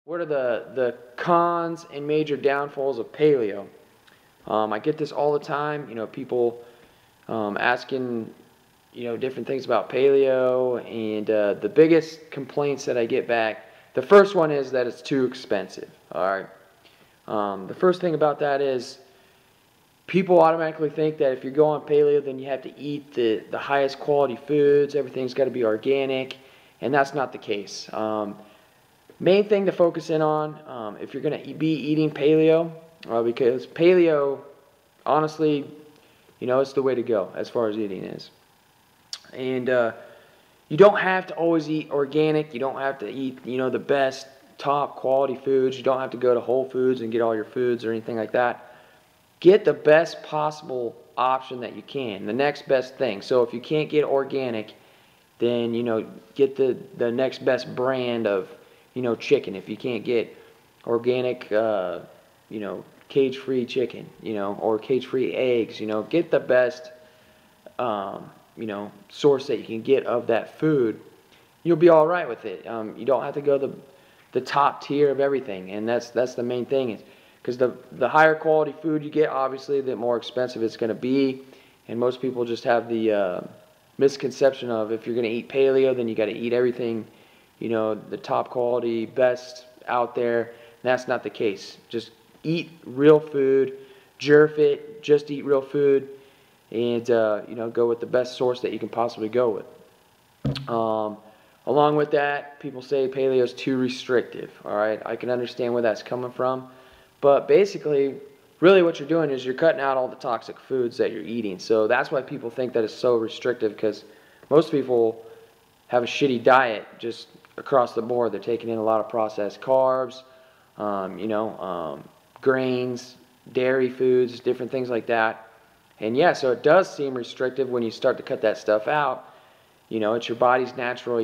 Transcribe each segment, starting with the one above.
What are the cons and major downfalls of paleo? I get this all the time. People asking, different things about paleo, and the biggest complaints that I get back, the first one is that it's too expensive. All right. The first thing about that is people automatically think that if you go on paleo, then you have to eat the highest quality foods. Everything's got to be organic, and that's not the case. Main thing to focus in on if you're going to be eating paleo, because paleo, honestly, it's the way to go as far as eating is. And you don't have to always eat organic. You don't have to eat, the best top quality foods. You don't have to go to Whole Foods and get all your foods or anything like that. Get the best possible option that you can, the next best thing. So if you can't get organic, then, get the next best brand of chicken. If you can't get organic, cage-free chicken, or cage-free eggs, get the best, source that you can get of that food. You'll be all right with it. You don't have to go the top tier of everything, and that's the main thing. Is because the higher quality food you get, obviously, the more expensive it's going to be, and most people just have the misconception of if you're going to eat paleo, then you got to eat everything, the top quality, best out there. That's not the case. Just eat real food, jerf it, just eat real food, and go with the best source that you can possibly go with. Along with that, people say paleo is too restrictive. All right, I can understand where that's coming from, but basically, really what you're doing is you're cutting out all the toxic foods that you're eating. So that's why people think that it's so restrictive, because most people have a shitty diet just across the board. They're taking in a lot of processed carbs, grains, dairy foods, different things like that. And yeah, so it does seem restrictive when you start to cut that stuff out. It's your body's natural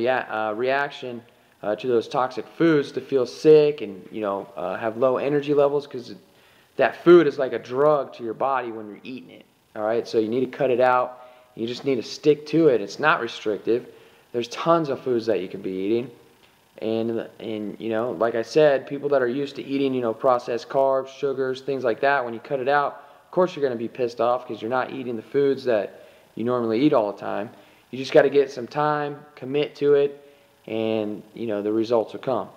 reaction to those toxic foods to feel sick and, have low energy levels, because that food is like a drug to your body when you're eating it. All right, so you need to cut it out. You just need to stick to it. It's not restrictive. There's tons of foods that you can be eating. And like I said, people that are used to eating, processed carbs, sugars, things like that, when you cut it out, of course you're going to be pissed off because you're not eating the foods that you normally eat all the time. You just got to get some time, commit to it, and, the results will come.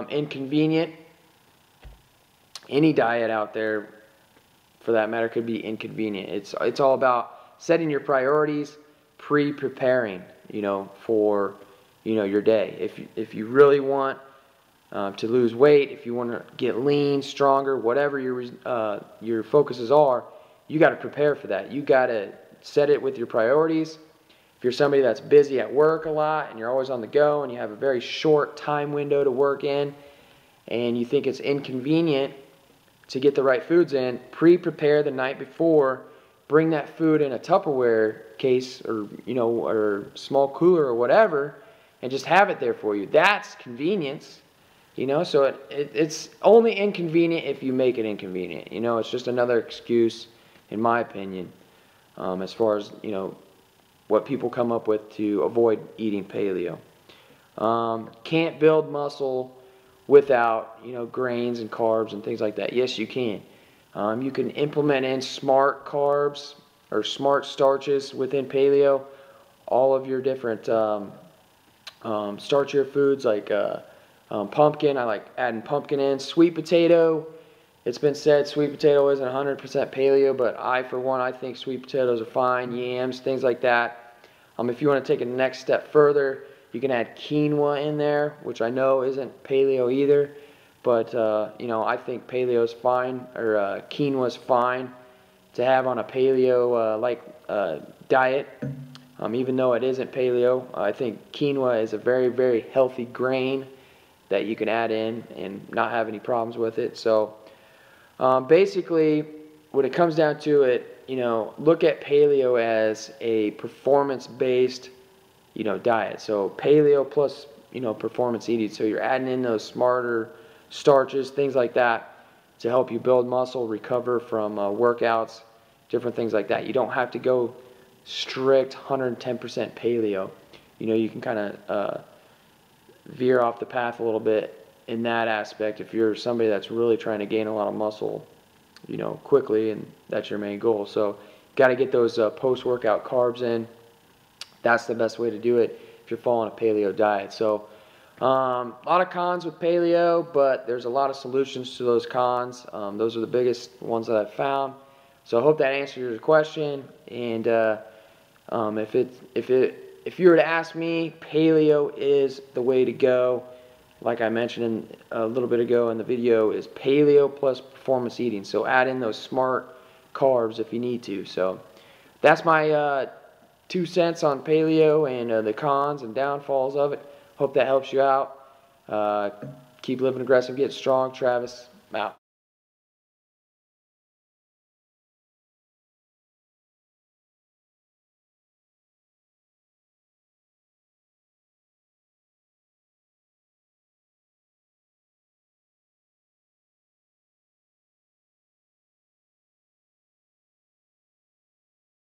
Inconvenient. Any diet out there, for that matter, could be inconvenient. It's all about setting your priorities, preparing, for, your day. If you really want to lose weight, if you want to get lean, stronger, whatever your focuses are, you got to prepare for that. You got to set it with your priorities. If you're somebody that's busy at work a lot and you're always on the go and you have a very short time window to work in, and you think it's inconvenient to get the right foods in, prepare the night before. Bring that food in a Tupperware case or or small cooler or whatever, and just have it there for you. That's convenience, So it's only inconvenient if you make it inconvenient. It's just another excuse, in my opinion, as far as what people come up with to avoid eating paleo. Can't build muscle without grains and carbs and things like that. Yes, you can. You can implement in smart carbs or smart starches within paleo. All of your different starchier foods like pumpkin. I like adding pumpkin in. Sweet potato. It's been said sweet potato isn't 100% paleo, but for one, I think sweet potatoes are fine. Yams, things like that. If you want to take a next step further, you can add quinoa in there, which I know isn't paleo either. But, I think paleo is fine, or quinoa is fine to have on a paleo diet. Even though it isn't paleo, I think quinoa is a very, very healthy grain that you can add in and not have any problems with it. So, basically, when it comes down to it, look at paleo as a performance-based, diet. So paleo plus, performance eating. So you're adding in those smarter starches, things like that, to help you build muscle, recover from workouts, different things like that. You don't have to go strict 110% paleo. You can kind of veer off the path a little bit in that aspect, if you're somebody that's really trying to gain a lot of muscle, you know, quickly, and that's your main goal. So got to get those post-workout carbs in. That's the best way to do it if you're following a paleo diet. So a lot of cons with paleo, but there's a lot of solutions to those cons. Those are the biggest ones that I've found. So I hope that answers your question. And if you were to ask me, paleo is the way to go. Like I mentioned a little bit ago in the video, is paleo plus performance eating. So add in those smart carbs if you need to. So that's my 2 cents on paleo and the cons and downfalls of it. Hope that helps you out. Keep living aggressive, get strong. Travis, out.